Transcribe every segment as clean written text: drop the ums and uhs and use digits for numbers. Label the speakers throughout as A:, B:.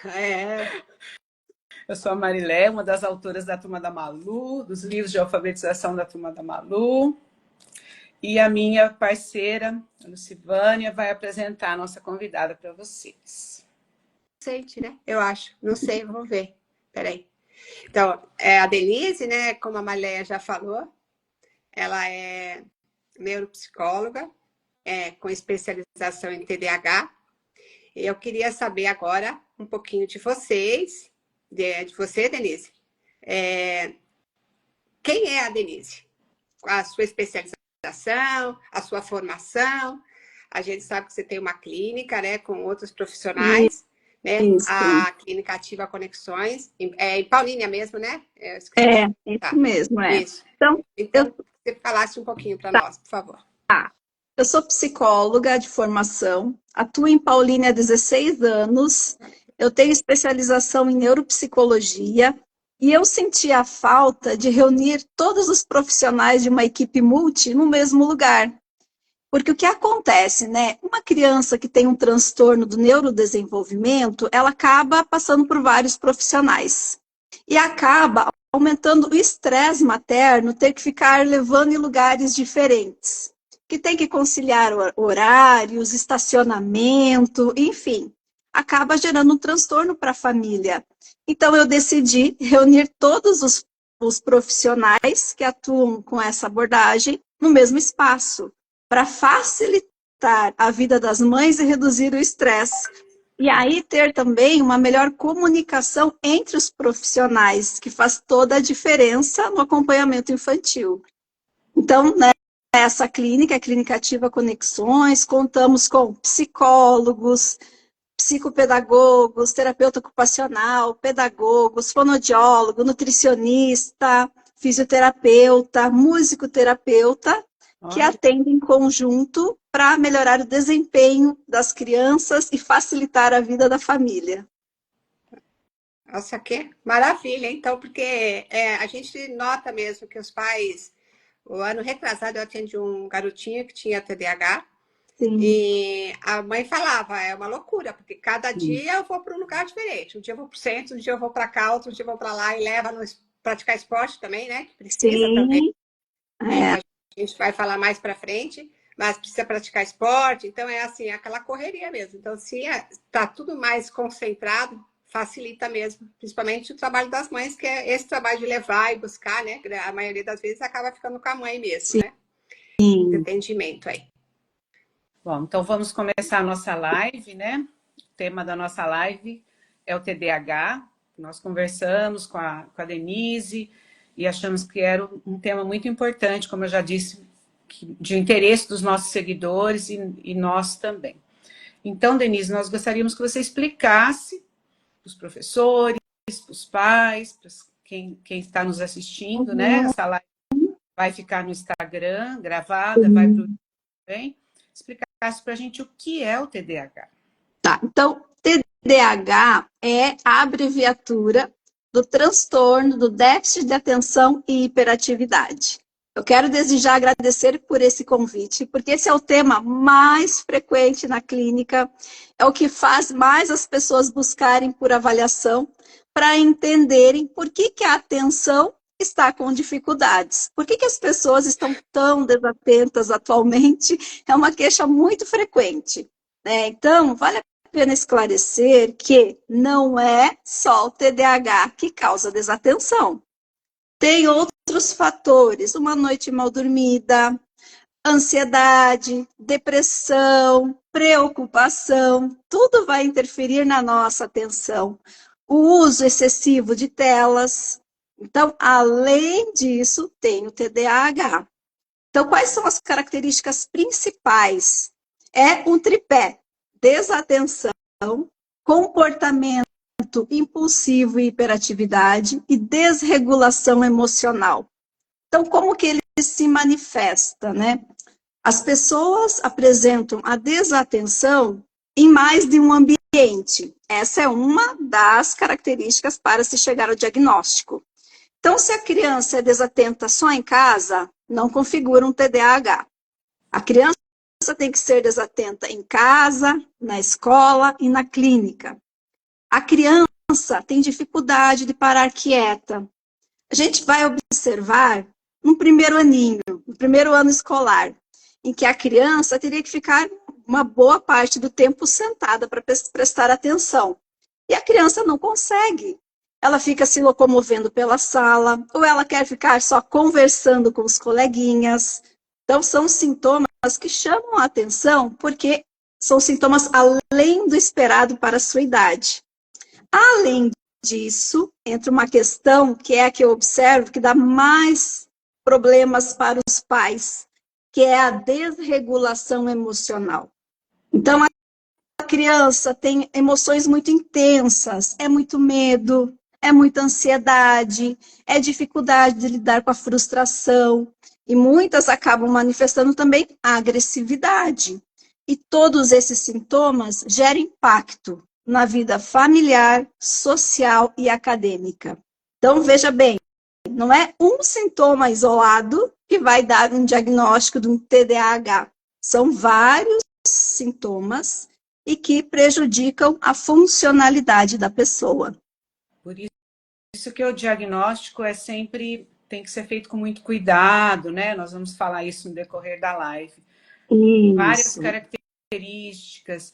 A: É.
B: Eu sou a Marilé, uma das autoras da Turma da Malu, dos livros de alfabetização da Turma da Malu. E a minha parceira, a Lucivânia, vai apresentar a nossa convidada para vocês.
A: Sente, né? Eu acho. Não sei, vamos ver. Peraí. Então, a Denise, né? Como a Maléia já falou, ela é neuropsicóloga, com especialização em TDAH. E eu queria saber agora um pouquinho de vocês, de você, Denise. Quem é a Denise? A sua especialização, a sua formação. A gente sabe que você tem uma clínica, né, com outros profissionais, né?
C: Isso.
A: A Clínica Ativa Conexões, em Paulínia mesmo, né? Eu esqueci.
C: Isso
A: Tá.
C: mesmo,
A: Isso.
C: Então,
A: Então, você falasse um pouquinho para nós, por favor.
C: eu sou psicóloga de formação, atuo em Paulínia há 16 anos, eu tenho especialização em neuropsicologia e eu senti a falta de reunir todos os profissionais de uma equipe multi no mesmo lugar. Porque o que acontece, né? Uma criança que tem um transtorno do neurodesenvolvimento, ela acaba passando por vários profissionais. E acaba aumentando o estresse materno, ter que ficar levando em lugares diferentes. Que tem que conciliar horários, estacionamento, enfim. Acaba gerando um transtorno para a família. Então, eu decidi reunir todos os profissionais que atuam com essa abordagem no mesmo espaço para facilitar a vida das mães e reduzir o estresse. E aí ter também uma melhor comunicação entre os profissionais, que faz toda a diferença no acompanhamento infantil. Então, né, essa clínica, a Clínica Ativa Conexões, contamos com psicólogos, psicopedagogos, terapeuta ocupacional, pedagogos, fonoaudiólogo, nutricionista, fisioterapeuta, musicoterapeuta, que atendem em conjunto para melhorar o desempenho das crianças e facilitar a vida da família.
A: Nossa, que maravilha, então, porque a gente nota mesmo que os pais, o ano retrasado eu atendi um garotinho que tinha TDAH,
C: Sim.
A: E a mãe falava, é uma loucura, porque cada dia eu vou para um lugar diferente. Um dia eu vou para o centro, um dia eu vou para cá, outro dia eu vou para lá e leva no praticar esporte também, né? Que precisa também.
C: É.
A: A gente vai falar mais para frente, mas precisa praticar esporte. Então é assim, aquela correria mesmo. Então, se está tudo mais concentrado, facilita mesmo, principalmente o trabalho das mães, que é esse trabalho de levar e buscar, né? A maioria das vezes acaba ficando com a mãe mesmo, né? De atendimento aí.
B: Bom, então vamos começar a nossa live, né? O tema da nossa live é o TDAH. Nós conversamos com a Denise e achamos que era um tema muito importante, como eu já disse, de interesse dos nossos seguidores e nós também. Então, Denise, nós gostaríamos que você explicasse para os professores, para os pais, para quem está nos assistindo, né? Essa live vai ficar no Instagram, gravada, vai para o também. Explicasse para a gente o que é o TDAH.
C: Tá, então, TDAH é a abreviatura do transtorno do déficit de atenção e hiperatividade. Eu quero desde já agradecer por esse convite, porque esse é o tema mais frequente na clínica, é o que faz mais as pessoas buscarem por avaliação para entenderem por que a atenção está com dificuldades. Por que as pessoas estão tão desatentas atualmente? É uma queixa muito frequente, né? Então, vale a pena esclarecer que não é só o TDAH que causa desatenção. Tem outros fatores, uma noite mal dormida, ansiedade, depressão, preocupação, tudo vai interferir na nossa atenção. O uso excessivo de telas. Então, além disso, tem o TDAH. Então, quais são as características principais? É um tripé: desatenção, comportamento impulsivo e hiperatividade e desregulação emocional. Então, como que ele se manifesta, né? As pessoas apresentam a desatenção em mais de um ambiente. Essa é uma das características para se chegar ao diagnóstico. Então, se a criança é desatenta só em casa, não configura um TDAH. A criança tem que ser desatenta em casa, na escola e na clínica. A criança tem dificuldade de parar quieta. A gente vai observar no primeiro aninho, no primeiro ano escolar, em que a criança teria que ficar uma boa parte do tempo sentada para prestar atenção. E a criança não consegue. Ela fica se locomovendo pela sala, ou ela quer ficar só conversando com os coleguinhas. Então, são sintomas que chamam a atenção, porque são sintomas além do esperado para a sua idade. Além disso, entra uma questão que é a que eu observo que dá mais problemas para os pais, que é a desregulação emocional. Então, a criança tem emoções muito intensas, é muito medo, é muita ansiedade, é dificuldade de lidar com a frustração, e muitas acabam manifestando também a agressividade. E todos esses sintomas geram impacto na vida familiar, social e acadêmica. Então, veja bem, não é um sintoma isolado que vai dar um diagnóstico de um TDAH. São vários sintomas e que prejudicam a funcionalidade da pessoa.
B: Por isso que o diagnóstico tem que ser feito com muito cuidado, né? Nós vamos falar isso no decorrer da live.
C: Isso.
B: Várias características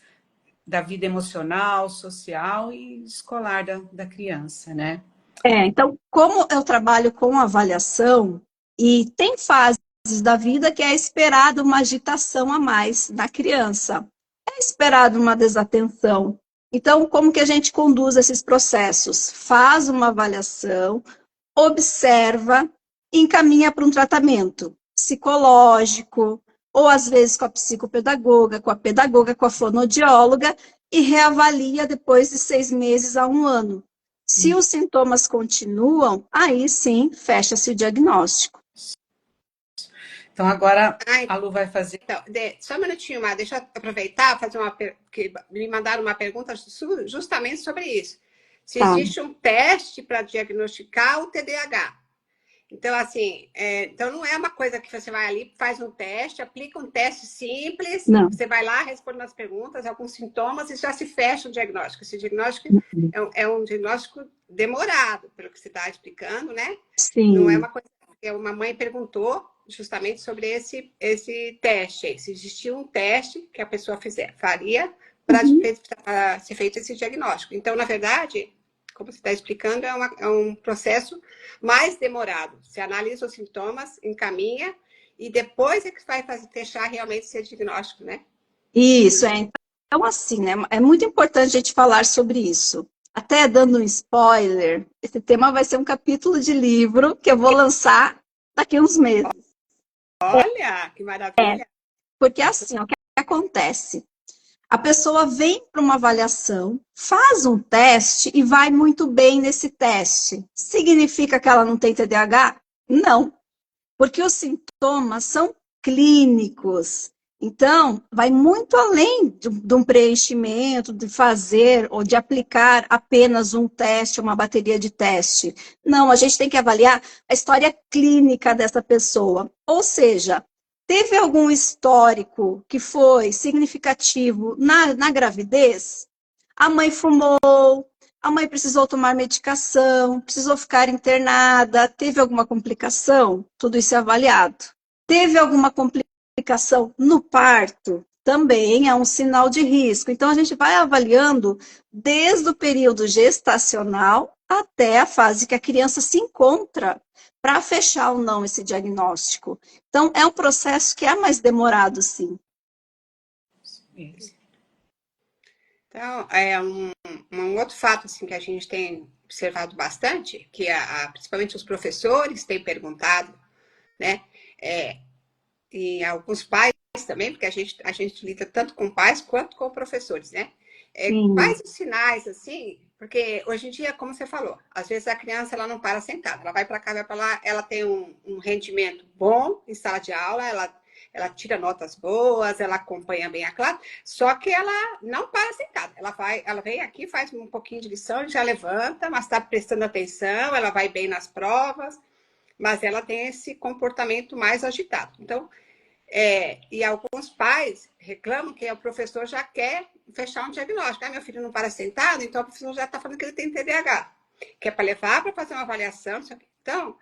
B: da vida emocional, social e escolar da criança, né?
C: Então, como eu trabalho com avaliação, e tem fases da vida que é esperado uma agitação a mais na criança, é esperado uma desatenção. Então, como que a gente conduz esses processos? Faz uma avaliação, observa e encaminha para um tratamento psicológico, ou às vezes com a psicopedagoga, com a pedagoga, com a fonoaudióloga, e reavalia depois de 6 meses a 1 ano. Se os sintomas continuam, aí sim, fecha-se o diagnóstico.
B: Então, agora a Lu vai fazer...
A: Então, só um minutinho, Mar, deixa eu aproveitar, porque me mandaram uma pergunta justamente sobre isso. Se existe um teste para diagnosticar o TDAH. Então, assim, então não é uma coisa que você vai ali, faz um teste, aplica um teste simples, não. Você vai lá, responde umas perguntas, alguns sintomas e já se fecha o diagnóstico. Esse diagnóstico é um diagnóstico demorado, pelo que você está explicando, né?
C: Sim.
A: Não é uma coisa que uma mãe perguntou justamente sobre esse teste. Se existia um teste que a pessoa faria para ser feito esse diagnóstico. Então, na verdade, como você está explicando, é um processo mais demorado. Você analisa os sintomas, encaminha, e depois é que vai fechar realmente esse diagnóstico, né?
C: Isso, Então, assim, né? É muito importante a gente falar sobre isso. Até dando um spoiler, esse tema vai ser um capítulo de livro que eu vou lançar daqui a uns meses.
A: Olha, que maravilha!
C: Porque assim, o que acontece? A pessoa vem para uma avaliação, faz um teste e vai muito bem nesse teste. Significa que ela não tem TDAH? Não, porque os sintomas são clínicos. Então, vai muito além de um preenchimento, de fazer ou de aplicar apenas um teste, uma bateria de teste. Não, a gente tem que avaliar a história clínica dessa pessoa. Ou seja, teve algum histórico que foi significativo na gravidez? A mãe fumou, a mãe precisou tomar medicação, precisou ficar internada, teve alguma complicação? Tudo isso é avaliado. Teve alguma complicação no parto? Também é um sinal de risco. Então, a gente vai avaliando desde o período gestacional até a fase que a criança se encontra para fechar ou não esse diagnóstico. Então, é um processo que é mais demorado, sim.
A: Então, um outro fato assim, que a gente tem observado bastante, que principalmente os professores têm perguntado, né? E alguns pais também, porque a gente lida tanto com pais quanto com professores, né? Quais os sinais, assim, porque hoje em dia, como você falou, às vezes a criança ela não para sentada, ela vai para cá, vai para lá, ela tem um rendimento bom em sala de aula, ela tira notas boas, ela acompanha bem a classe, só que ela não para sentada. Ela vem aqui, faz um pouquinho de lição, já levanta, mas está prestando atenção, ela vai bem nas provas, mas ela tem esse comportamento mais agitado. Então, E alguns pais reclamam que o professor já quer fechar um diagnóstico. Ah, meu filho não para sentado, então o professor já está falando que ele tem TDAH. Que é para levar para fazer uma avaliação. Então,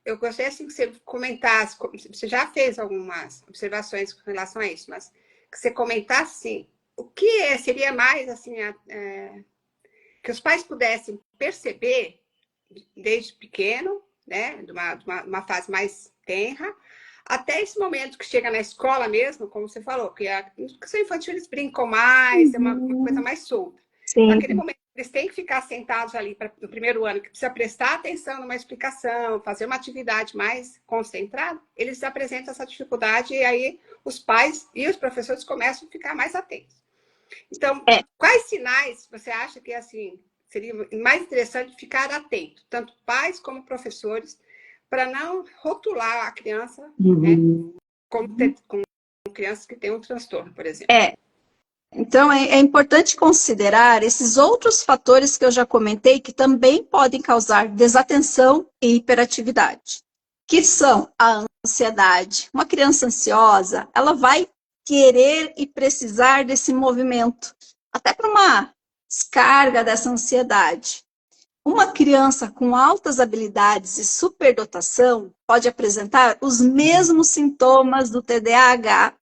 A: eu gostaria assim, que você comentasse, você já fez algumas observações com relação a isso, mas que você comentasse assim, o que seria mais assim, que os pais pudessem perceber desde pequeno, né, de uma fase mais tenra, até esse momento que chega na escola mesmo, como você falou, que a educação infantil eles brincam mais, é uma coisa mais solta.
C: Sim.
A: Naquele momento, eles têm que ficar sentados ali no primeiro ano, que precisa prestar atenção numa explicação, fazer uma atividade mais concentrada, eles apresentam essa dificuldade e aí os pais e os professores começam a ficar mais atentos. Então, quais sinais você acha que assim seria mais interessante ficar atento, tanto pais como professores, para não rotular a criança, né, com crianças que têm um transtorno, por exemplo?
C: Então, é importante considerar esses outros fatores que eu já comentei, que também podem causar desatenção e hiperatividade, que são a ansiedade. Uma criança ansiosa, ela vai querer e precisar desse movimento, até para uma descarga dessa ansiedade. Uma criança com altas habilidades e superdotação pode apresentar os mesmos sintomas do TDAH,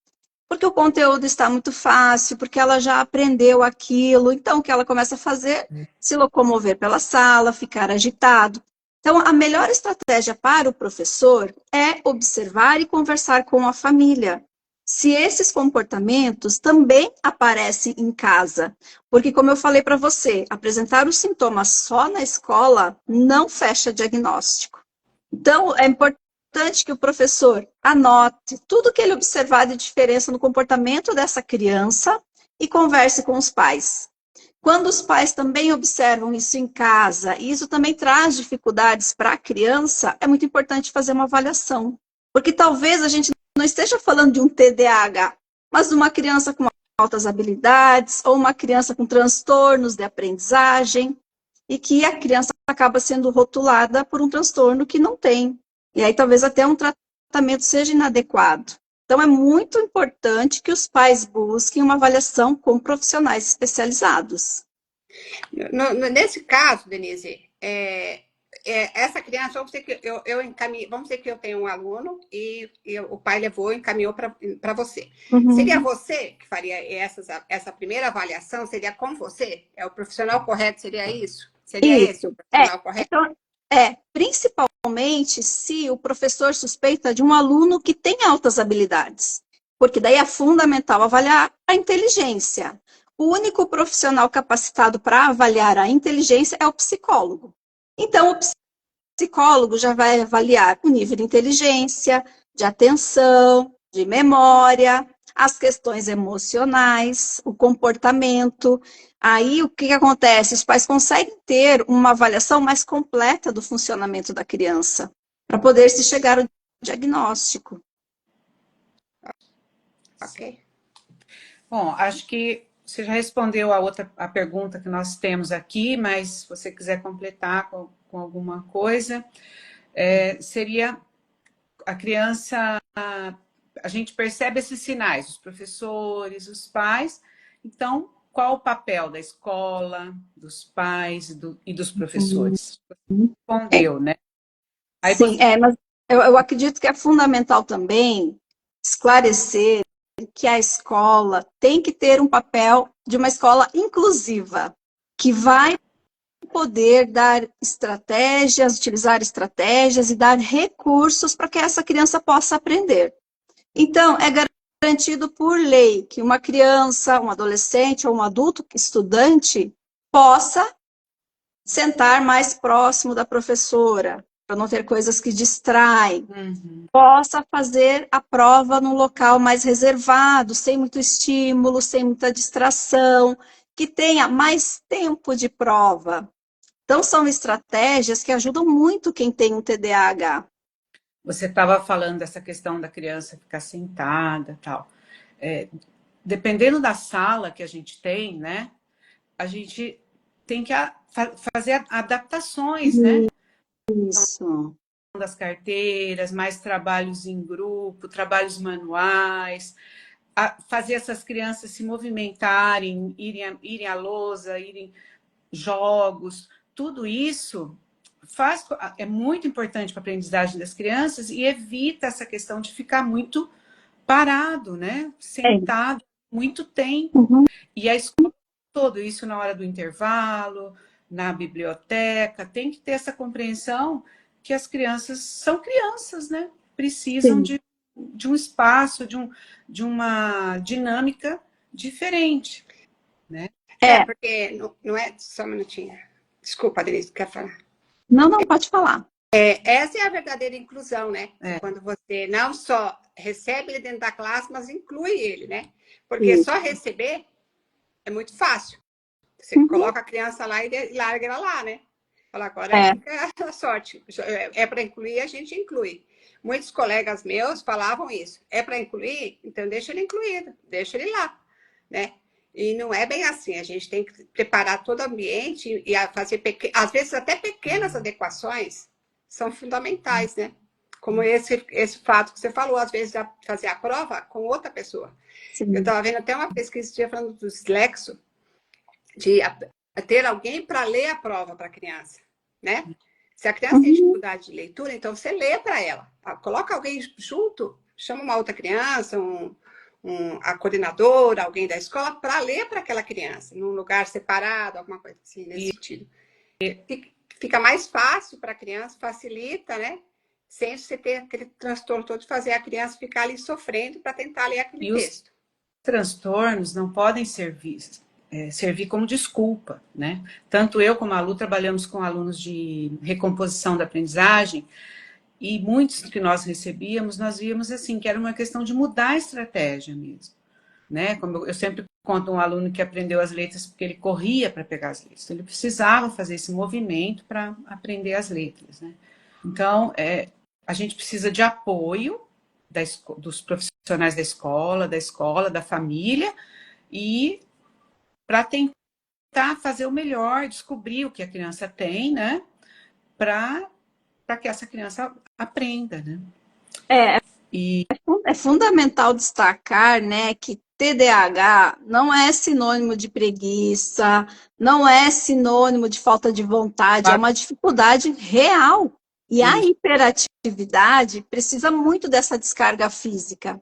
C: porque o conteúdo está muito fácil, porque ela já aprendeu aquilo. Então, o que ela começa a fazer? Se locomover pela sala, ficar agitado. Então, a melhor estratégia para o professor é observar e conversar com a família. Se esses comportamentos também aparecem em casa. Porque, como eu falei para você, apresentar os sintomas só na escola não fecha diagnóstico. Então, é importante que o professor anote tudo que ele observar de diferença no comportamento dessa criança e converse com os pais. Quando os pais também observam isso em casa, e isso também traz dificuldades para a criança, é muito importante fazer uma avaliação. Porque talvez a gente não esteja falando de um TDAH, mas de uma criança com altas habilidades, ou uma criança com transtornos de aprendizagem, e que a criança acaba sendo rotulada por um transtorno que não tem. E aí talvez até um tratamento seja inadequado. Então é muito importante que os pais busquem uma avaliação com profissionais especializados.
A: Nesse caso, Denise, essa criança, vamos dizer que eu encaminho, vamos dizer que eu tenho um aluno e o pai levou e encaminhou para você. Seria você que faria essa primeira avaliação? Seria com você? É o profissional correto? Seria isso? Seria esse o profissional correto?
C: Então, principalmente se o professor suspeita de um aluno que tem altas habilidades, porque daí é fundamental avaliar a inteligência. O único profissional capacitado para avaliar a inteligência é o psicólogo. Então, o psicólogo já vai avaliar o nível de inteligência, de atenção, de memória, as questões emocionais, o comportamento. Aí, o que acontece? Os pais conseguem ter uma avaliação mais completa do funcionamento da criança, para poder se chegar ao diagnóstico.
A: Ok.
B: Bom, acho que você já respondeu a pergunta que nós temos aqui, mas se você quiser completar com alguma coisa, seria a criança, a gente percebe esses sinais, os professores, os pais, então qual o papel da escola, dos pais e dos professores? Respondeu, né? Aí
C: Sim, mas eu acredito que é fundamental também esclarecer que a escola tem que ter um papel de uma escola inclusiva, que vai poder dar estratégias, utilizar estratégias e dar recursos para que essa criança possa aprender. Então, é garantido por lei que uma criança, um adolescente ou um adulto estudante possa sentar mais próximo da professora, para não ter coisas que distraem. Possa fazer a prova num local mais reservado, sem muito estímulo, sem muita distração, que tenha mais tempo de prova. Então, são estratégias que ajudam muito quem tem um TDAH.
B: Você estava falando dessa questão da criança ficar sentada e tal. Dependendo da sala que a gente tem, né? A gente tem que fazer adaptações, né?
C: Isso.
B: das carteiras, mais trabalhos em grupo, trabalhos manuais, fazer essas crianças se movimentarem, irem à lousa, irem jogos, tudo isso é muito importante para a aprendizagem das crianças e evita essa questão de ficar muito parado, né? Sentado muito tempo.
C: Uhum.
B: E a escola, tudo isso na hora do intervalo, na biblioteca, tem que ter essa compreensão que as crianças são crianças, né? Precisam de um espaço, de uma dinâmica diferente, né?
A: Porque não é... Só um minutinho. Desculpa, Denise, quer falar?
C: Não, pode falar.
A: Essa é a verdadeira inclusão, né? Quando você não só recebe ele dentro da classe, mas inclui ele, né? Porque só receber é muito fácil. Você coloca a criança lá e larga ela lá, né? Fala, agora fica a sorte. É para incluir, a gente inclui. Muitos colegas meus falavam isso. É para incluir? Então deixa ele incluído, deixa ele lá, né? E não é bem assim. A gente tem que preparar todo o ambiente e fazer, às vezes, até pequenas adequações são fundamentais, né? Como esse fato que você falou, às vezes, de fazer a prova com outra pessoa. Sim. Eu estava vendo até uma pesquisa falando do dislexo, de ter alguém para ler a prova para a criança, né? Se a criança tem dificuldade de leitura, então você lê para ela. Coloca alguém junto, chama uma outra criança, a coordenadora, alguém da escola, para ler para aquela criança, num lugar separado, alguma coisa assim, nesse sentido. Fica mais fácil para a criança, facilita, né? Sem você ter aquele transtorno todo de fazer a criança ficar ali sofrendo para tentar ler aquele texto.
B: Os transtornos não podem servir como desculpa, né? Tanto eu como a Lu trabalhamos com alunos de recomposição da aprendizagem e muitos que nós recebíamos, nós víamos assim, que era uma questão de mudar a estratégia mesmo, né? Como eu sempre conto um aluno que aprendeu as letras porque ele corria para pegar as letras, ele precisava fazer esse movimento para aprender as letras, né? Então, a gente precisa de apoio dos profissionais da escola, da família, e para tentar fazer o melhor, descobrir o que a criança tem, né? Para que essa criança aprenda, né?
C: É fundamental destacar, né, que TDAH não é sinônimo de preguiça, não é sinônimo de falta de vontade, é uma dificuldade real. E a hiperatividade precisa muito dessa descarga física.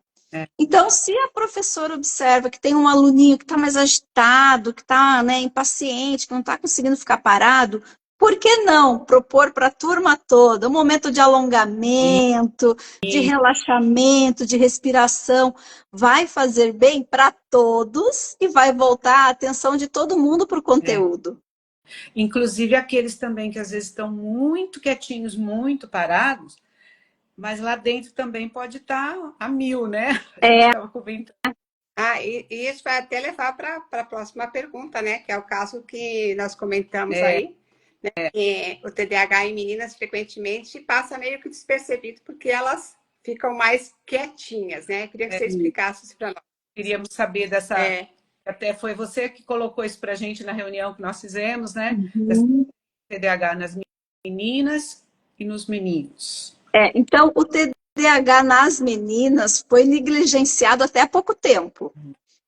C: Então, se a professora observa que tem um aluninho que está mais agitado, que está, né, impaciente, que não está conseguindo ficar parado, por que não propor para a turma toda um momento de alongamento, de relaxamento, de respiração? Vai fazer bem para todos e vai voltar a atenção de todo mundo para o conteúdo.
B: Inclusive aqueles também que às vezes estão muito quietinhos, muito parados, mas lá dentro também pode estar a 1000, né? A gente estava comentando.
A: E isso vai até levar para a próxima pergunta, né? Que é o caso que nós comentamos aí. Né? O TDAH em meninas frequentemente passa meio que despercebido porque elas ficam mais quietinhas, né? Queria que você explicasse isso para nós.
B: Queríamos saber dessa... Até foi você que colocou isso para a gente na reunião que nós fizemos, né? Dessa TDAH nas meninas e nos meninos.
C: Então, o TDAH nas meninas foi negligenciado até há pouco tempo,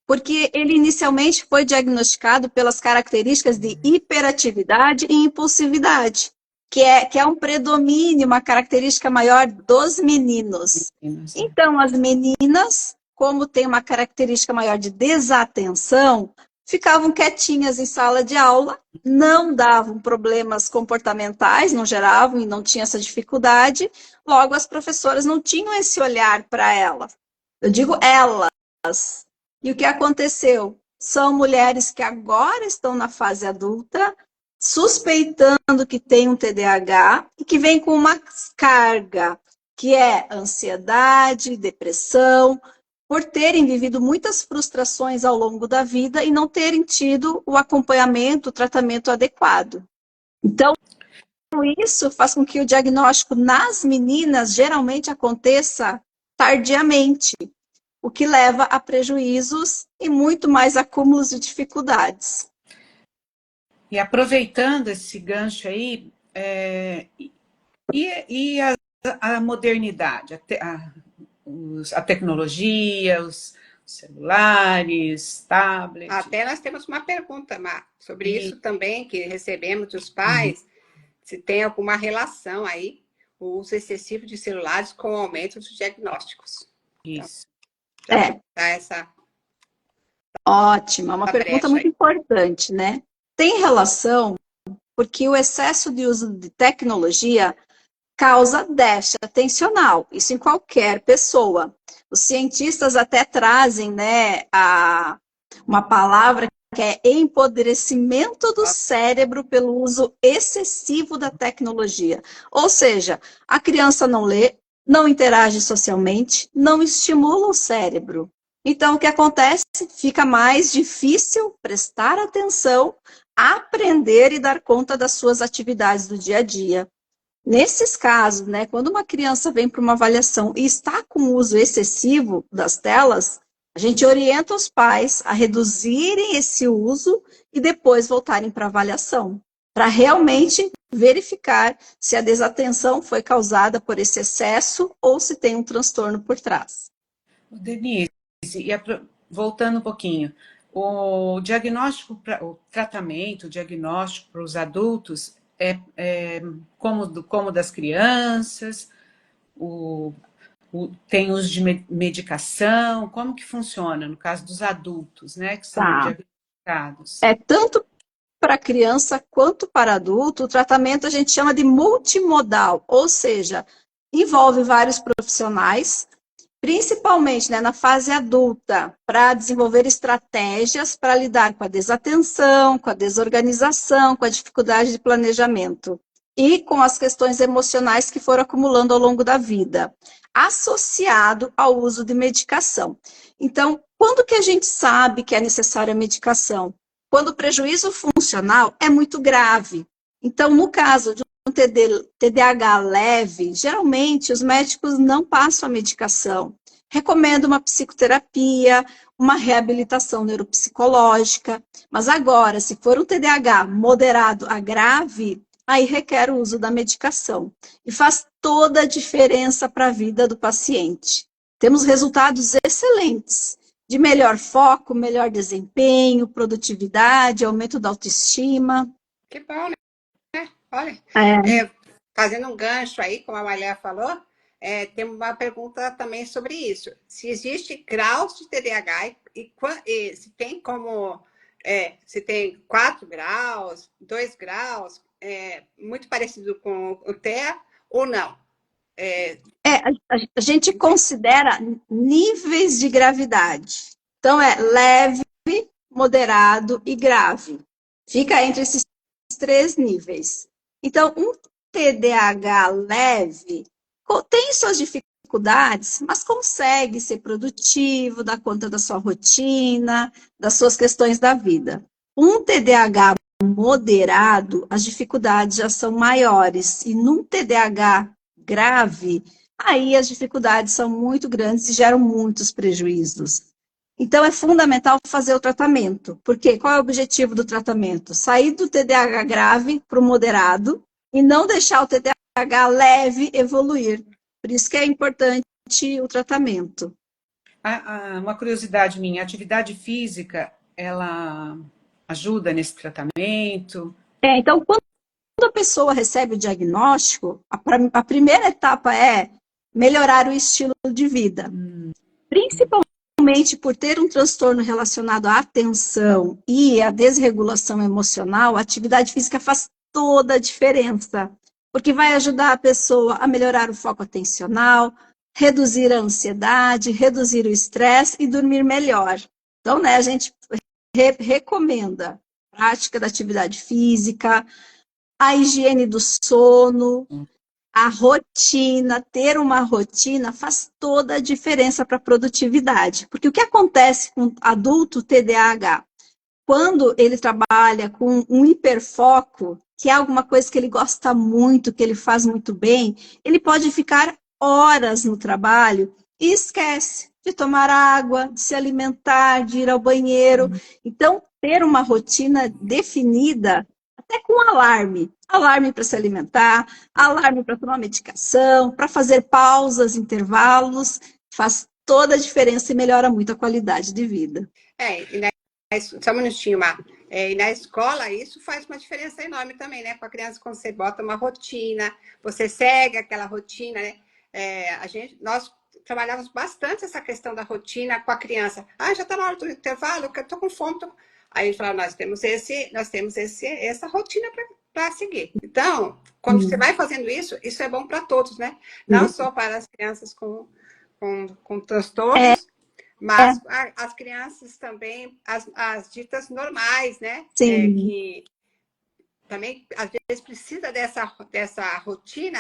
C: porque ele inicialmente foi diagnosticado pelas características de hiperatividade e impulsividade, que é um predomínio, uma característica maior dos meninos. Então, as meninas, como tem uma característica maior de desatenção, ficavam quietinhas em sala de aula, não davam problemas comportamentais, não geravam e não tinham essa dificuldade, logo as professoras não tinham esse olhar para elas. Eu digo elas. E o que aconteceu? São mulheres que agora estão na fase adulta, suspeitando que tem um TDAH e que vem com uma carga, que é ansiedade, depressão, por terem vivido muitas frustrações ao longo da vida e não terem tido o acompanhamento, o tratamento adequado. Então, isso faz com que o diagnóstico nas meninas geralmente aconteça tardiamente, o que leva a prejuízos e muito mais acúmulos de dificuldades.
B: E aproveitando esse gancho aí, e a modernidade, a tecnologia, os celulares, tablets.
A: Até nós temos uma pergunta, Mar, sobre isso também, que recebemos dos pais, se tem alguma relação aí, o uso excessivo de celulares com o aumento dos diagnósticos.
B: Isso.
A: Então, tá essa...
C: Ótima, uma pergunta muito importante, né? Tem relação, porque o excesso de uso de tecnologia causa déficit atencional, isso em qualquer pessoa. Os cientistas até trazem, né, uma palavra que é empodrecimento do cérebro pelo uso excessivo da tecnologia. Ou seja, a criança não lê, não interage socialmente, não estimula o cérebro. Então, o que acontece? Fica mais difícil prestar atenção, aprender e dar conta das suas atividades do dia a dia. Nesses casos, né, quando uma criança vem para uma avaliação e está com o uso excessivo das telas, a gente orienta os pais a reduzirem esse uso e depois voltarem para a avaliação, para realmente verificar se a desatenção foi causada por esse excesso ou se tem um transtorno por trás.
B: Denise, voltando um pouquinho, o diagnóstico, o tratamento, o diagnóstico para os adultos como das crianças, tem uso de medicação, como que funciona no caso dos adultos, né, que são diagnosticados?
C: Tanto para criança quanto para adulto, o tratamento a gente chama de multimodal, ou seja, envolve vários profissionais, principalmente, né, na fase adulta, para desenvolver estratégias para lidar com a desatenção, com a desorganização, com a dificuldade de planejamento e com as questões emocionais que foram acumulando ao longo da vida, associado ao uso de medicação. Então, quando que a gente sabe que é necessária a medicação? Quando o prejuízo funcional é muito grave. Então, no caso de um TDAH leve, geralmente os médicos não passam a medicação. Recomendo uma psicoterapia, uma reabilitação neuropsicológica. Mas agora, se for um TDAH moderado a grave, aí requer o uso da medicação. E faz toda a diferença para a vida do paciente. Temos resultados excelentes, de melhor foco, melhor desempenho, produtividade, aumento da autoestima.
A: Que bom, né? Olha, fazendo um gancho aí, como a Maléa falou, tem uma pergunta também sobre isso. Se existe graus de TDAH e se tem como... se tem 4 graus, 2 graus, muito parecido com o TEA ou não?
C: A gente considera níveis de gravidade. Então, leve, moderado e grave. Fica entre esses 3 níveis. Então, um TDAH leve tem suas dificuldades, mas consegue ser produtivo, dar conta da sua rotina, das suas questões da vida. Um TDAH moderado, as dificuldades já são maiores. E num TDAH grave, aí as dificuldades são muito grandes e geram muitos prejuízos. Então, é fundamental fazer o tratamento. Porque qual é o objetivo do tratamento? Sair do TDAH grave para o moderado e não deixar o TDAH leve evoluir. Por isso que é importante o tratamento.
B: Uma curiosidade minha, a atividade física, ela ajuda nesse tratamento?
C: Então, quando a pessoa recebe o diagnóstico, a primeira etapa é melhorar o estilo de vida. Principalmente por ter um transtorno relacionado à atenção e à desregulação emocional, a atividade física faz toda a diferença. Porque vai ajudar a pessoa a melhorar o foco atencional, reduzir a ansiedade, reduzir o estresse e dormir melhor. Então, né, a gente recomenda a prática da atividade física, a higiene do sono, a rotina, ter uma rotina faz toda a diferença para a produtividade. Porque o que acontece com o adulto TDAH? Quando ele trabalha com um hiperfoco, que é alguma coisa que ele gosta muito, que ele faz muito bem, ele pode ficar horas no trabalho e esquece de tomar água, de se alimentar, de ir ao banheiro. Então, ter uma rotina definida até com alarme. Alarme para se alimentar, alarme para tomar medicação, para fazer pausas, intervalos, faz toda a diferença e melhora muito a qualidade de vida.
A: Só um minutinho, Mar. E na escola, isso faz uma diferença enorme também, né? Com a criança, quando você bota uma rotina, você segue aquela rotina, né? Nós trabalhamos bastante essa questão da rotina com a criança. Ah, já está na hora do intervalo, eu estou com fome. Aí a gente fala, nós temos essa rotina para seguir. Então, quando você vai fazendo isso é bom para todos, né? Não só para as crianças com transtornos, mas as crianças também, as ditas normais, né?
C: Sim.
A: Que também, às vezes, precisa dessa rotina,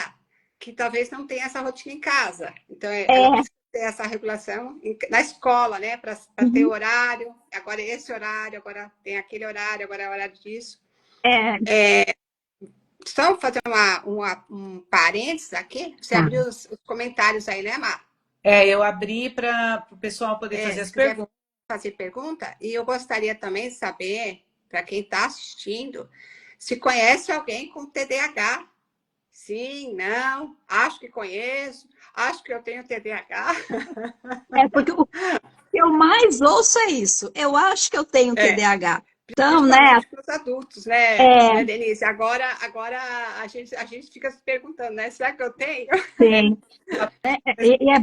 A: que talvez não tenha essa rotina em casa. Então, ela precisa ter essa regulação na escola, né? Para ter horário, agora esse horário, agora tem aquele horário, agora é o horário disso. Só fazer um parênteses aqui, você abriu os comentários aí, né, Mar?
B: Eu abri para o pessoal poder fazer as perguntas.
A: Fazer pergunta, e eu gostaria também de saber, para quem está assistindo, se conhece alguém com TDAH. Sim, não, acho que conheço, acho que eu tenho TDAH.
C: Porque o que eu mais ouço é isso. Eu acho que eu tenho TDAH. Então, né?
A: Para os adultos, né, Denise? Agora a gente fica se perguntando, né? Será que eu tenho?
C: Sim.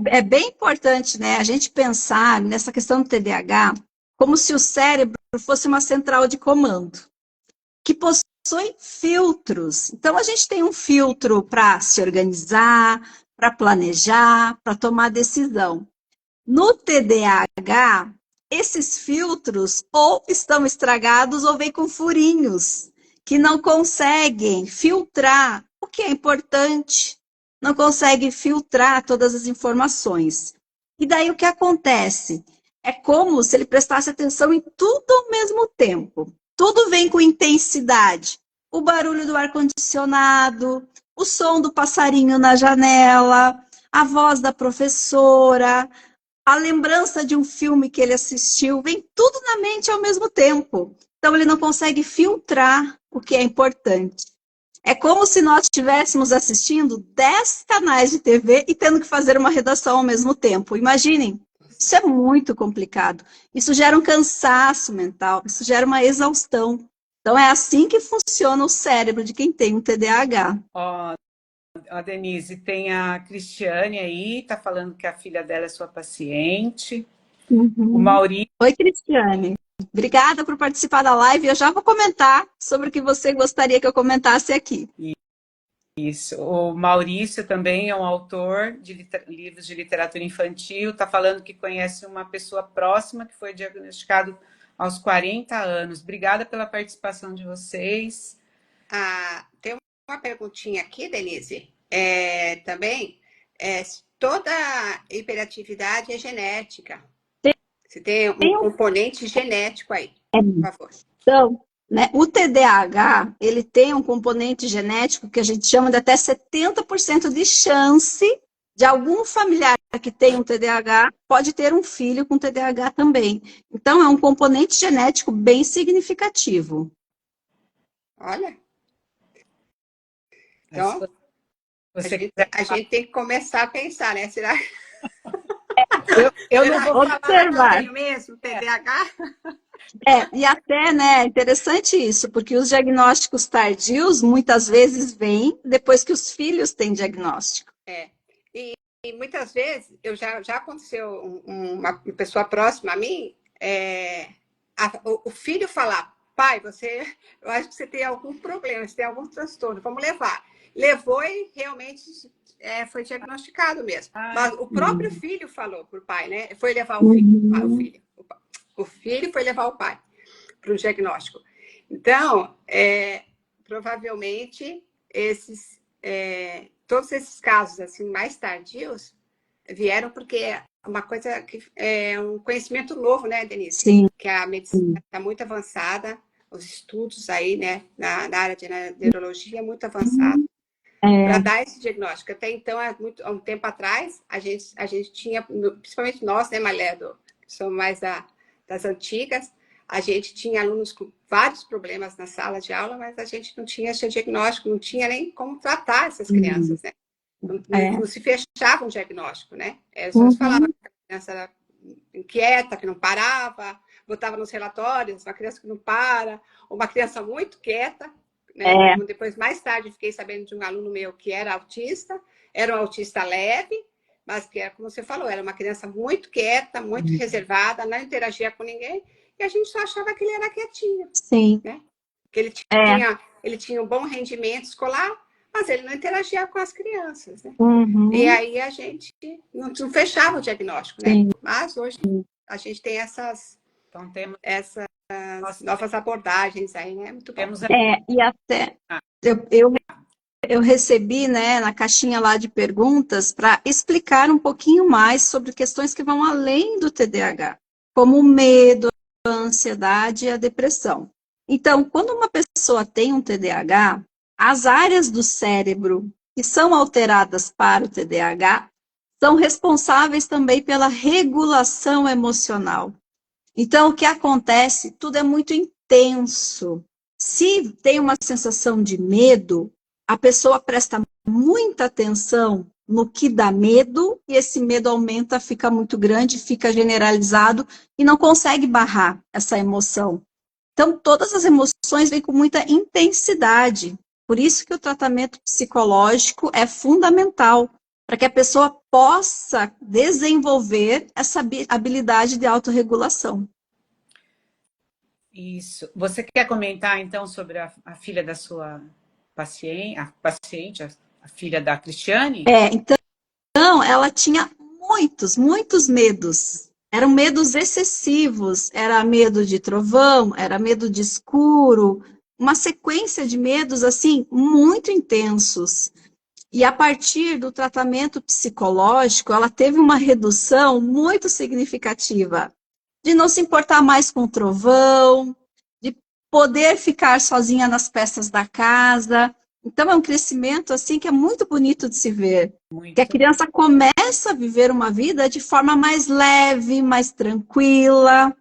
C: É bem importante, né? A gente pensar nessa questão do TDAH como se o cérebro fosse uma central de comando que possui filtros. Então, a gente tem um filtro para se organizar, para planejar, para tomar decisão. No TDAH, esses filtros ou estão estragados ou vêm com furinhos, que não conseguem filtrar o que é importante, não conseguem filtrar todas as informações. E daí o que acontece? É como se ele prestasse atenção em tudo ao mesmo tempo. Tudo vem com intensidade. O barulho do ar-condicionado, o som do passarinho na janela, a voz da professora, a lembrança de um filme que ele assistiu, vem tudo na mente ao mesmo tempo. Então, ele não consegue filtrar o que é importante. É como se nós estivéssemos assistindo 10 canais de TV e tendo que fazer uma redação ao mesmo tempo. Imaginem, isso é muito complicado. Isso gera um cansaço mental, isso gera uma exaustão. Então, é assim que funciona o cérebro de quem tem um TDAH.
B: A Denise, tem a Cristiane aí, tá falando que a filha dela é sua paciente. O Maurício.
C: Oi, Cristiane. Obrigada por participar da live. Eu já vou comentar sobre o que você gostaria que eu comentasse aqui.
B: Isso. O Maurício também é um autor de livros de literatura infantil. Tá falando que conhece uma pessoa próxima que foi diagnosticado aos 40 anos. Obrigada pela participação de vocês.
A: Tem uma perguntinha aqui, Denise. Também, toda hiperatividade é genética. Você tem um componente genético aí, por favor.
C: Então, né, o TDAH, ele tem um componente genético que a gente chama de até 70% de chance de algum familiar que tem um TDAH pode ter um filho com TDAH também. Então, é um componente genético bem significativo.
A: Olha. Então, a gente tem que começar a pensar, né? Será
C: eu não vou observar.
A: Eu tenho mesmo TDAH?
C: E até, né, é interessante isso, porque os diagnósticos tardios muitas vezes vêm depois que os filhos têm diagnóstico.
A: E muitas vezes, já aconteceu uma pessoa próxima a mim, o filho falar, pai, eu acho que você tem algum problema, você tem algum transtorno, vamos levar. Levou e realmente foi diagnosticado mesmo. Mas o próprio filho falou para o pai, né? Foi levar o filho. O filho foi levar o pai para o diagnóstico. Então, provavelmente, todos esses casos assim mais tardios vieram porque é uma coisa que é um conhecimento novo, né, Denise?
C: Sim.
A: Que a medicina está muito avançada, os estudos aí, né, na área de neurologia é muito avançado para dar esse diagnóstico. Até então, há um tempo atrás, a gente tinha, principalmente nós, né, Malé, que somos mais das antigas, a gente tinha alunos com vários problemas na sala de aula, mas a gente não tinha esse diagnóstico, não tinha nem como tratar essas crianças, né? Não se fechava um diagnóstico, né? Só se falava que a criança era inquieta, que não parava, botava nos relatórios, uma criança que não para, ou uma criança muito quieta, né? Depois, mais tarde, fiquei sabendo de um aluno meu que era um autista leve, mas que, como você falou, era uma criança muito quieta, muito reservada, não interagia com ninguém, e a gente só achava que ele era quietinho.
C: Sim.
A: Né? Que ele tinha um bom rendimento escolar, mas ele não interagia com as crianças. Né? E aí a gente não fechava o diagnóstico. Né? Mas hoje a gente tem essas novas abordagens aí, né? Muito bom.
C: E até eu recebi, né, na caixinha lá de perguntas para explicar um pouquinho mais sobre questões que vão além do TDAH, como o medo, a ansiedade e a depressão. Então, quando uma pessoa tem um TDAH, as áreas do cérebro que são alteradas para o TDAH são responsáveis também pela regulação emocional. Então, o que acontece? Tudo é muito intenso. Se tem uma sensação de medo, a pessoa presta muita atenção no que dá medo, e esse medo aumenta, fica muito grande, fica generalizado e não consegue barrar essa emoção. Então, todas as emoções vêm com muita intensidade. Por isso que o tratamento psicológico é fundamental, para que a pessoa possa desenvolver essa habilidade de autorregulação.
B: Isso. Você quer comentar, então, sobre a filha da sua paciente, a filha da Cristiane?
C: Então, ela tinha muitos medos. Eram medos excessivos. Era medo de trovão, era medo de escuro, uma sequência de medos, assim, muito intensos. E a partir do tratamento psicológico, ela teve uma redução muito significativa de não se importar mais com o trovão, de poder ficar sozinha nas peças da casa. Então, é um crescimento assim que é muito bonito de se ver. Que a criança começa a viver uma vida de forma mais leve, mais tranquila.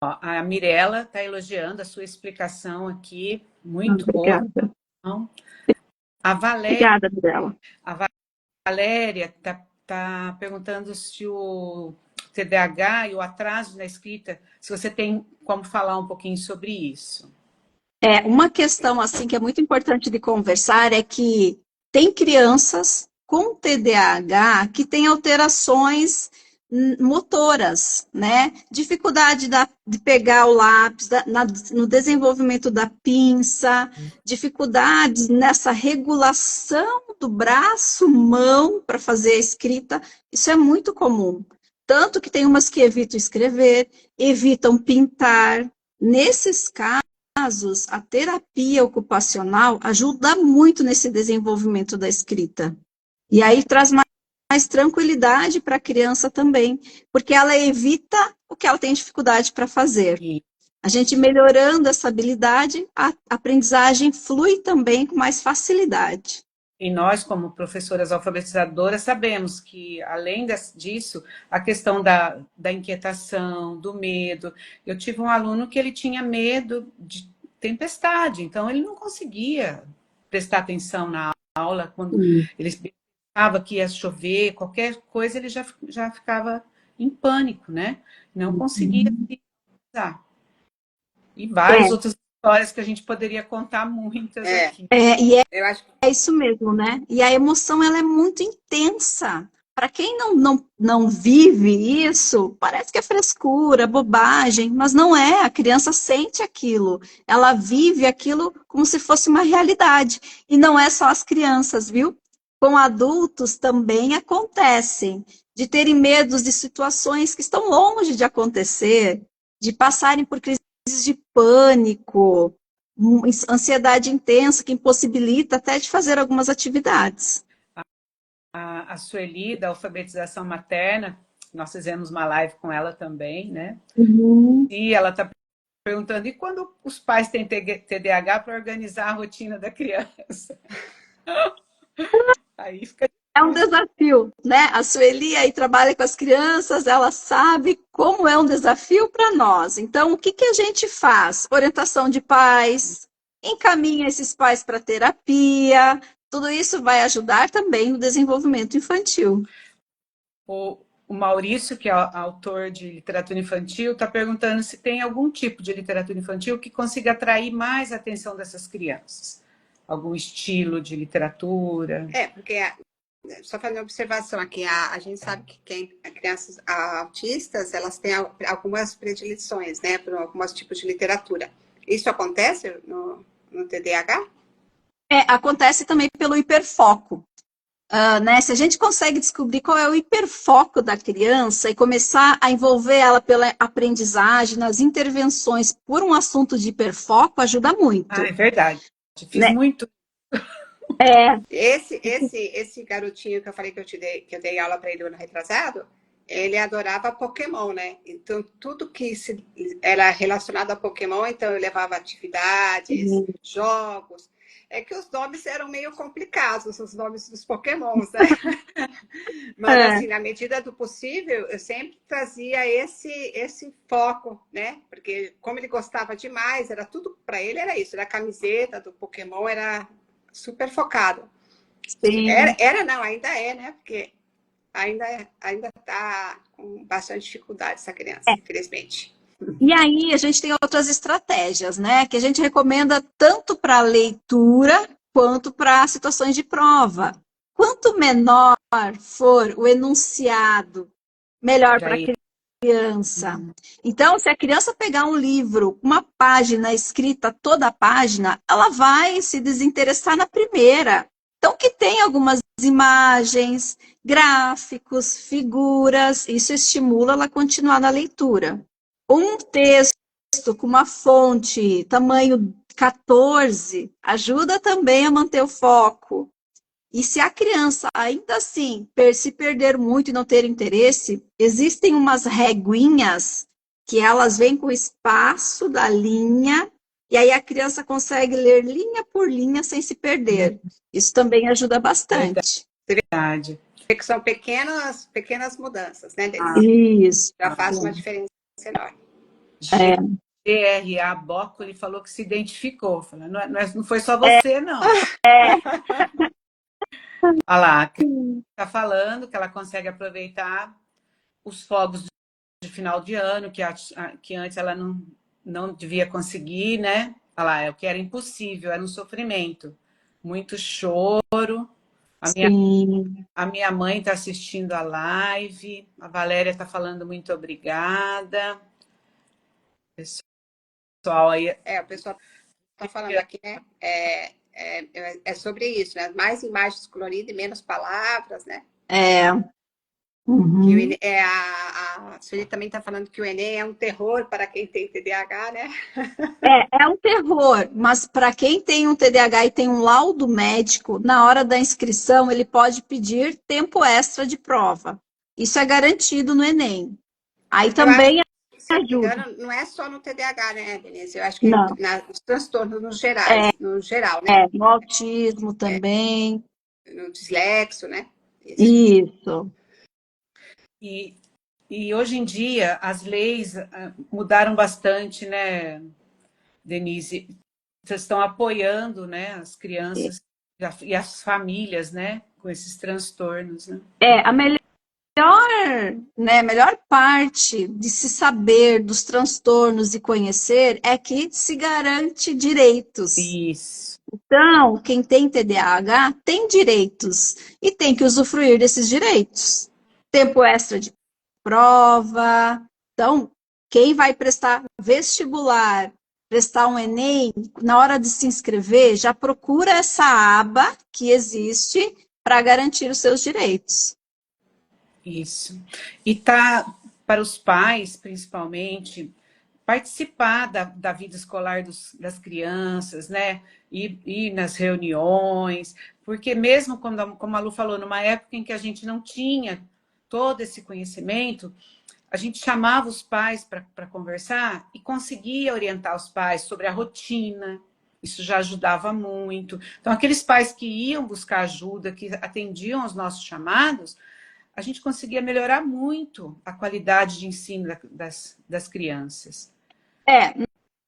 B: A Mirella está elogiando a sua explicação aqui, muito boa. A Valéria,
C: Obrigada, Mirella.
B: A Valéria está perguntando se o TDAH e o atraso na escrita, se você tem como falar um pouquinho sobre isso.
C: Uma questão assim que é muito importante de conversar é que tem crianças com TDAH que têm alterações motoras, né? Dificuldade de pegar o lápis, no desenvolvimento da pinça, dificuldades nessa regulação do braço, mão para fazer a escrita. Isso é muito comum. Tanto que tem umas que evitam escrever, evitam pintar. Nesses casos, a terapia ocupacional ajuda muito nesse desenvolvimento da escrita. E aí traz mais tranquilidade para a criança também, porque ela evita o que ela tem dificuldade para fazer. A gente melhorando essa habilidade, a aprendizagem flui também com mais facilidade.
B: E nós, como professoras alfabetizadoras, sabemos que, além disso, a questão da inquietação, do medo. Eu tive um aluno que ele tinha medo de tempestade, então ele não conseguia prestar atenção na aula. Quando ele pensava que ia chover, qualquer coisa, ele já ficava em pânico, né? Não conseguia se usar. E várias outras histórias que a gente poderia contar muitas aqui.
C: Eu acho que é isso mesmo, né? E a emoção, ela é muito intensa. Para quem não vive isso, parece que é frescura, bobagem, mas não é. A criança sente aquilo. Ela vive aquilo como se fosse uma realidade. E não é só as crianças, viu? Com adultos também acontecem. De terem medos de situações que estão longe de acontecer, de passarem por crises de pânico, ansiedade intensa que impossibilita até de fazer algumas atividades.
B: A Sueli, da alfabetização materna, nós fizemos uma live com ela também, né? E ela está perguntando, e quando os pais têm TDAH para organizar a rotina da criança? Aí fica
C: É um desafio, né? A Sueli aí trabalha com as crianças, ela sabe como é um desafio para nós. Então, o que que a gente faz? Orientação de pais, encaminha esses pais para terapia, tudo isso vai ajudar também no desenvolvimento infantil.
B: O Maurício, que é autor de literatura infantil, está perguntando se tem algum tipo de literatura infantil que consiga atrair mais a atenção dessas crianças. Algum estilo de literatura.
A: Porque só fazendo uma observação aqui, a gente sabe que crianças autistas, elas têm algumas predileções, né, por alguns tipos de literatura. Isso acontece no TDAH?
C: Acontece também pelo hiperfoco. Né? Se a gente consegue descobrir qual é o hiperfoco da criança e começar a envolver ela pela aprendizagem, nas intervenções por um assunto de hiperfoco, ajuda muito.
B: Ah, é verdade. Fiz
C: né?
B: muito.
A: Esse garotinho que eu falei que eu dei aula para ele no ano retrasado, ele adorava Pokémon, né? Então, tudo que era relacionado a Pokémon, então eu levava atividades, jogos. É que os nomes eram meio complicados, os nomes dos Pokémons, né? Mas, assim, na medida do possível, eu sempre trazia esse foco, né? Porque, como ele gostava demais, era tudo para ele, era isso. Era a camiseta do Pokémon, era super focado.
C: Sim.
A: Não, ainda é, né? Porque ainda está com bastante dificuldade essa criança, infelizmente.
C: E aí a gente tem outras estratégias, né? Que a gente recomenda tanto para leitura quanto para situações de prova. Quanto menor for o enunciado, melhor para a criança. Então, se a criança pegar um livro, uma página escrita toda a página, ela vai se desinteressar na primeira. Então, que tem algumas imagens, gráficos, figuras, isso estimula ela a continuar na leitura. Um texto com uma fonte tamanho 14 ajuda também a manter o foco. E se a criança ainda assim se perder muito e não ter interesse, existem umas reguinhas que elas vêm com o espaço da linha e aí a criança consegue ler linha por linha sem se perder. Isso também ajuda bastante.
A: Verdade. Que são pequenas mudanças, né, Denise?
C: Isso.
A: Já faz uma diferença enorme.
B: GRA Boco, ele falou que se identificou. Falou, não foi só você, não. Olha lá, está falando que ela consegue aproveitar os fogos de final de ano, que antes ela não devia conseguir, né? Olha lá, o que era impossível, era um sofrimento. Muito choro. A minha mãe está assistindo a live. A Valéria está falando muito obrigada. Pessoal aí.
A: O pessoal está falando aqui, né? É sobre isso, né? Mais imagens coloridas e menos palavras, né?
C: Uhum.
A: A Sueli também está falando que o Enem é um terror para quem tem TDAH, né?
C: É um terror, mas para quem tem um TDAH e tem um laudo médico, na hora da inscrição ele pode pedir tempo extra de prova. Isso é garantido no Enem. Aí também ajuda.
A: Não é só no TDAH, né, Denise? Eu acho que nos transtornos no geral, né?
C: No autismo também.
A: No dislexo, né?
C: Isso.
B: E hoje em dia as leis mudaram bastante, né, Denise? Vocês estão apoiando, né, as crianças e as famílias, né, com esses transtornos, né?
C: A melhor parte de se saber dos transtornos e conhecer é que se garante direitos.
B: Isso.
C: Então, quem tem TDAH tem direitos e tem que usufruir desses direitos. Tempo extra de prova. Então, quem vai prestar vestibular, prestar um Enem, na hora de se inscrever, já procura essa aba que existe para garantir os seus direitos.
B: Isso. E tá para os pais, principalmente, participar da vida escolar das crianças, né? Ir nas reuniões, porque mesmo quando, como a Lu falou, numa época em que a gente não tinha todo esse conhecimento, a gente chamava os pais para conversar e conseguia orientar os pais sobre a rotina, Isso já ajudava muito. Então, aqueles pais que iam buscar ajuda, que atendiam aos nossos chamados, a gente conseguia melhorar muito a qualidade de ensino das crianças.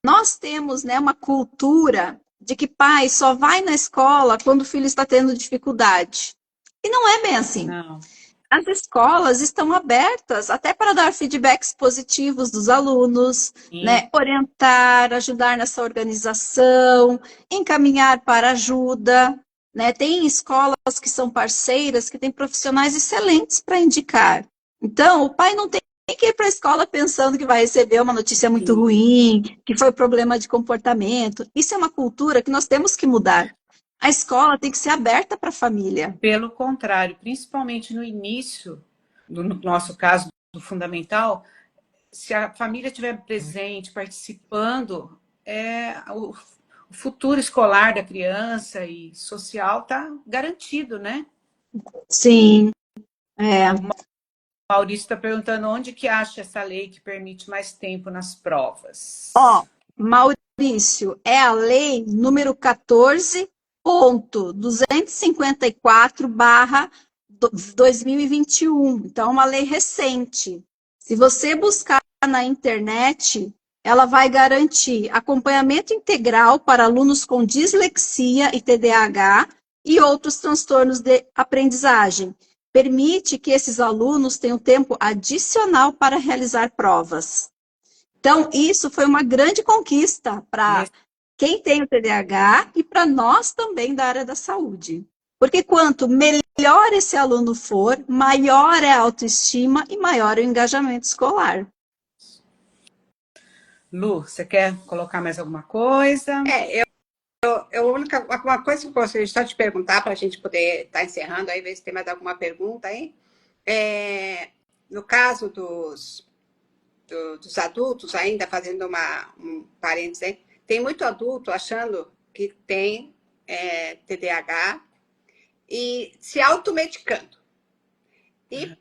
C: Nós temos, né, uma cultura de que pai só vai na escola quando o filho está tendo dificuldade. E não é bem assim.
B: Não.
C: As escolas estão abertas até para dar feedbacks positivos dos alunos,
B: Sim.
C: né? Orientar, ajudar nessa organização, encaminhar para ajuda, né? Tem escolas que são parceiras, que têm profissionais excelentes para indicar. Então, o pai não tem que ir para a escola pensando que vai receber uma notícia muito
B: Sim.
C: ruim, que foi problema de comportamento. Isso é uma cultura que nós temos que mudar. A escola tem que ser aberta para a família.
B: Pelo contrário, principalmente no início, no nosso caso, do fundamental, se a família estiver presente, participando, o futuro escolar da criança e social está garantido, né?
C: Sim, é.
B: O Maurício está perguntando onde que acha essa lei que permite mais tempo nas provas.
C: Ó, Maurício, é a lei número 14.254/2021. Então, é uma lei recente. Se você buscar na internet, ela vai garantir acompanhamento integral para alunos com dislexia e TDAH e outros transtornos de aprendizagem. Permite que esses alunos tenham tempo adicional para realizar provas. Então, isso foi uma grande conquista para quem tem o TDAH e para nós também da área da saúde. Porque quanto melhor esse aluno for, maior é a autoestima e maior é o engajamento escolar.
B: Lu, você quer colocar mais alguma coisa?
A: Uma coisa que eu gostaria só de perguntar para a gente poder estar encerrando, aí ver se tem mais alguma pergunta aí. No caso dos adultos, ainda fazendo um parênteses aí, tem muito adulto achando que tem TDAH e se automedicando. E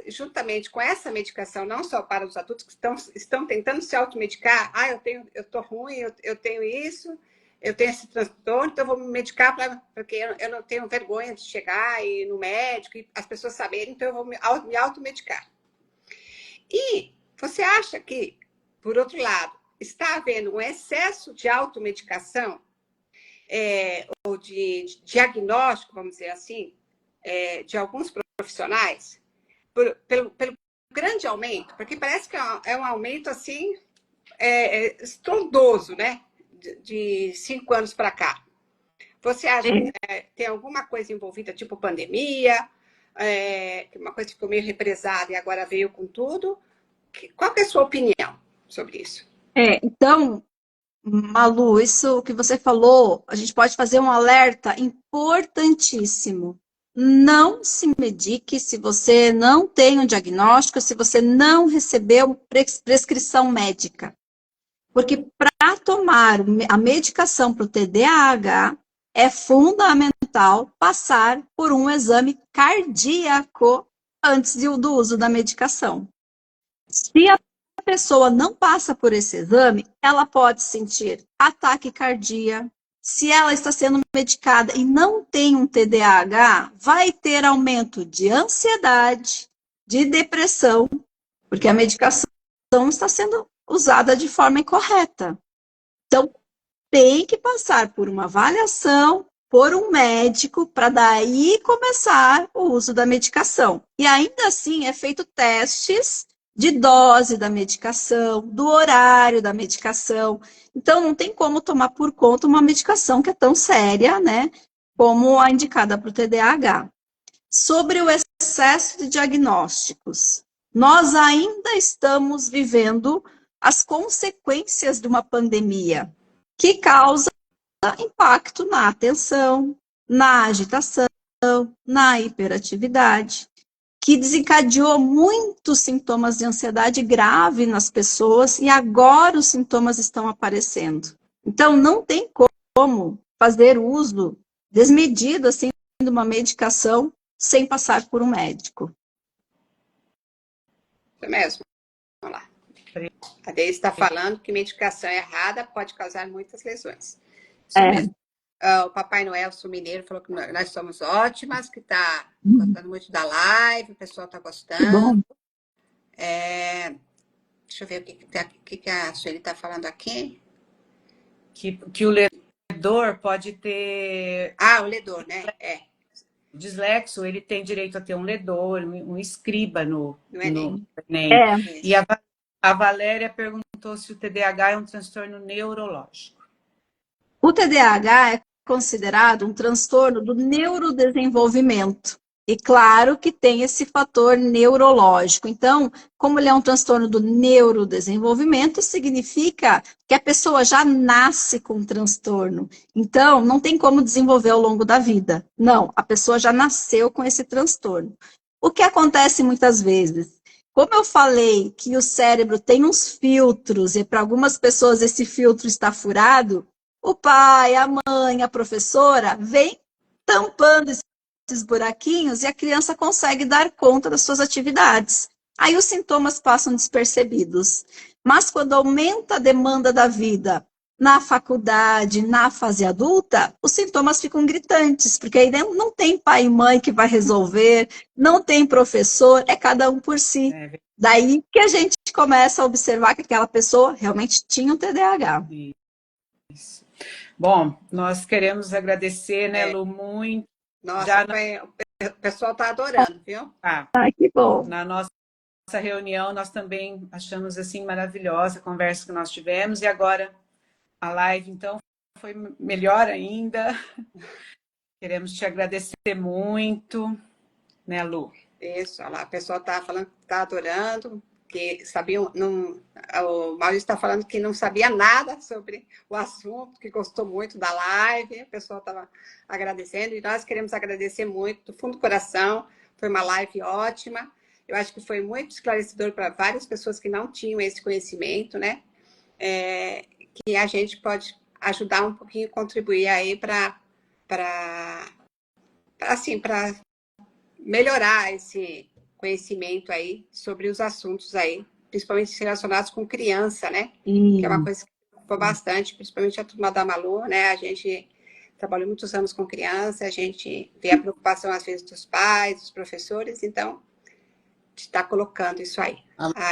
A: juntamente com essa medicação, não só para os adultos que estão tentando se automedicar, eu estou ruim, eu tenho isso, eu tenho esse transtorno, então eu vou me medicar porque eu não tenho vergonha de chegar e ir no médico e as pessoas saberem, então eu vou me automedicar. E você acha que, por outro lado, está havendo um excesso de automedicação ou de diagnóstico, vamos dizer assim, de alguns profissionais, pelo grande aumento, porque parece que é um aumento assim estrondoso, né? De 5 anos para cá. Você acha que tem alguma coisa envolvida, tipo pandemia, uma coisa que ficou meio represada e agora veio com tudo? Qual que é a sua opinião sobre isso?
C: Então, Malu, isso que você falou, a gente pode fazer um alerta importantíssimo. Não se medique se você não tem um diagnóstico, se você não recebeu prescrição médica. Porque para tomar a medicação para o TDAH, é fundamental passar por um exame cardíaco antes do uso da medicação. Se a pessoa não passa por esse exame, ela pode sentir ataque cardíaco. Se ela está sendo medicada e não tem um TDAH, vai ter aumento de ansiedade, de depressão, porque a medicação está sendo usada de forma incorreta. Então, tem que passar por uma avaliação por um médico para daí começar o uso da medicação. E ainda assim é feito testes de dose da medicação, do horário da medicação. Então não tem como tomar por conta uma medicação que é tão séria, né, como a indicada para o TDAH. Sobre o excesso de diagnósticos, nós ainda estamos vivendo as consequências de uma pandemia que causa impacto na atenção, na agitação, na hiperatividade, que desencadeou muitos sintomas de ansiedade grave nas pessoas e agora os sintomas estão aparecendo. Então, não tem como fazer uso desmedido assim de uma medicação sem passar por um médico.
A: Isso mesmo. Vamos lá. A Deise está falando que medicação errada pode causar muitas lesões. Isso mesmo. O Papai Noel Sul Mineiro falou que nós somos ótimas, que está gostando muito da live, o pessoal está
C: Que bom.
A: gostando. Deixa eu ver o que a Sueli está falando aqui.
B: Que o ledor pode ter...
A: O ledor, né?
B: O dislexo, ele tem direito a ter um ledor, um escriba no Enem. E a Valéria perguntou se o TDAH é um transtorno neurológico.
C: O TDAH é considerado um transtorno do neurodesenvolvimento. E claro que tem esse fator neurológico. Então, como ele é um transtorno do neurodesenvolvimento, significa que a pessoa já nasce com um transtorno. Então, não tem como desenvolver ao longo da vida. Não, a pessoa já nasceu com esse transtorno. O que acontece muitas vezes? Como eu falei que o cérebro tem uns filtros e para algumas pessoas esse filtro está furado, o pai, a mãe, a professora vem tampando esses buraquinhos e a criança consegue dar conta das suas atividades. Aí os sintomas passam despercebidos. Mas quando aumenta a demanda da vida na faculdade, na fase adulta, os sintomas ficam gritantes, porque aí não tem pai e mãe que vai resolver, não tem professor, é cada um por si. Daí que a gente começa a observar que aquela pessoa realmente tinha um TDAH.
B: Isso. Bom, nós queremos agradecer, né, Lu, muito.
A: Nossa, o pessoal está adorando, viu?
C: Que bom.
B: Na nossa reunião, nós também achamos assim maravilhosa a conversa que nós tivemos, e agora a live, então, foi melhor ainda. Queremos te agradecer muito, né, Lu?
A: Isso, olha lá, o pessoal está falando que está adorando, que sabiam, o Maurício está falando que não sabia nada sobre o assunto, que gostou muito da live, o pessoal estava agradecendo, e nós queremos agradecer muito, do fundo do coração, foi uma live ótima, eu acho que foi muito esclarecedor para várias pessoas que não tinham esse conhecimento, né? Que a gente pode ajudar um pouquinho, contribuir aí para melhorar esse conhecimento aí sobre os assuntos aí, principalmente relacionados com criança, né? Que é uma coisa que preocupa bastante, principalmente a turma da Malu, né? A gente trabalhou muitos anos com criança, a gente vê a preocupação às vezes dos pais, dos professores, então a gente está colocando isso aí.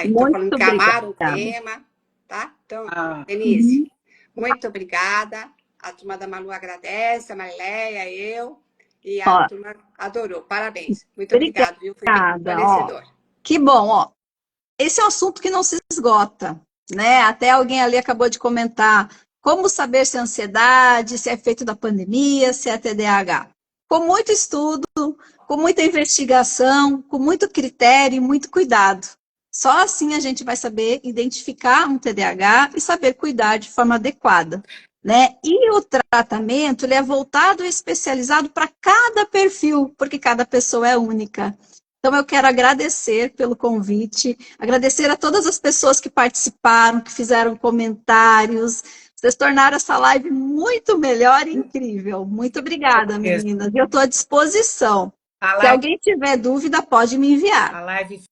A: Estou falando que amaram o tema, tá? Então, Denise, muito obrigada. A turma da Malu agradece, a Marileia, eu. E a turma adorou. Parabéns. Muito obrigada, viu? Foi esclarecedor.
C: Que bom, Esse é um assunto que não se esgota, né? Até alguém ali acabou de comentar como saber se é ansiedade, se é efeito da pandemia, se é TDAH. Com muito estudo, com muita investigação, com muito critério e muito cuidado. Só assim a gente vai saber identificar um TDAH e saber cuidar de forma adequada. Né? E o tratamento ele é voltado e especializado para cada perfil, porque cada pessoa é única. Então, eu quero agradecer pelo convite, agradecer a todas as pessoas que participaram, que fizeram comentários. Vocês tornaram essa live muito melhor e incrível. Muito obrigada, meninas. Eu estou à disposição. Se alguém tiver dúvida, pode me enviar.
B: A live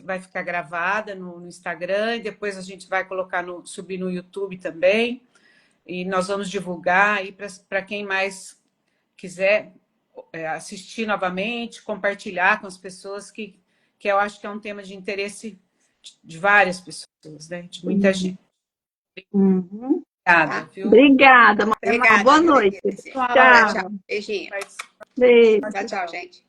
B: vai ficar gravada no Instagram e depois a gente vai colocar subir no YouTube também. E nós vamos divulgar aí para quem mais quiser assistir novamente, compartilhar com as pessoas, que eu acho que é um tema de interesse de várias pessoas, né? De muita gente. Obrigada, viu?
C: Obrigada,
A: Obrigada,
C: boa noite.
A: Tchau. Beijinho.
C: Beijo.
A: Tchau, gente.